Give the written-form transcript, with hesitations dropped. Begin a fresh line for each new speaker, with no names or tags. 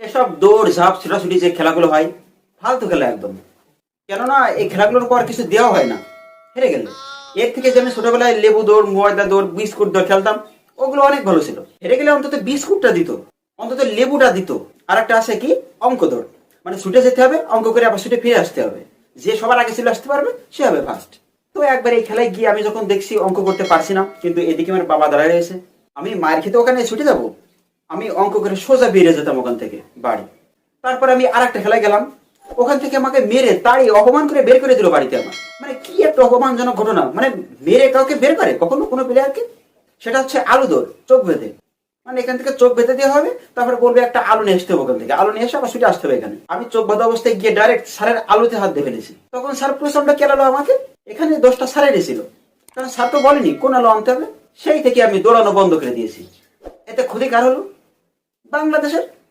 এসব দৌড় ঝাঁপ ছোটাছুটি যে খেলাগুলো হয়, ফালতু খেলা একদম। কেননা এই খেলাগুলোর পর কিছু দেওয়া হয় না হেরে গেলে। এর থেকে যে আমি ছোটবেলায় লেবু দৌড়, ময়দা দৌড়, বিস্কুট দৌড় খেলতাম, ওগুলো অনেক ভালো ছিল। হেরে গেলে অন্তত বিস্কুটটা দিত, অন্তত লেবুটা দিত। আর একটা আছে কি, অঙ্ক দৌড়। মানে ছুটে যেতে হবে, অঙ্ক করে আবার ছুটে ফিরে আসতে হবে। যে সবার আগে চলে আসতে পারবে সে হবে ফার্স্ট। তো একবার এই খেলায় গিয়ে আমি যখন দেখছি অঙ্ক করতে পারছি না, কিন্তু এদিকে আমার বাবা দাঁড়ায় রয়েছে, আমি মায়ের খেতে ওখানে ছুটে যাব। আমি অঙ্ক করে সোজা বেরিয়ে যেতাম ওখান থেকে বাড়ি। তারপর আমি আর একটা খেলায় গেলাম, ওখান থেকে আমাকে মেরে তাড়িয়ে অপমান করে বের করে দিল বাড়িতে আমার। মানে কি একটা অপমানজনক ঘটনা, মানে মেরে কাউকে বের করে কখনো কোনো প্লেয়ারকে? সেটা হচ্ছে আলু দৌড়, চোখ বেঁধে। মানে এখান থেকে চোখ বেঁধে দেওয়া হবে, তারপরে বলবে একটা আলু নিয়ে আসতে হবে, ওখান থেকে আলু নিয়ে এসে আবার ছুটে আসতে হবে এখানে। আমি চোখ বাঁধা অবস্থায় গিয়ে ডাইরেক্ট স্যারের আলুতে হাত দিয়ে ফেলেছি। তখন স্যার প্রচন্ড কেলালো আমাকে। এখানে দোষটা স্যারেরই ছিল, কারণ স্যার তো বলেনি কোন আলু আনতে হবে। সেই থেকে আমি দৌড়ানো বন্ধ করে দিয়েছি। এতে ক্ষতি কার হলো? বাংলাদেশের।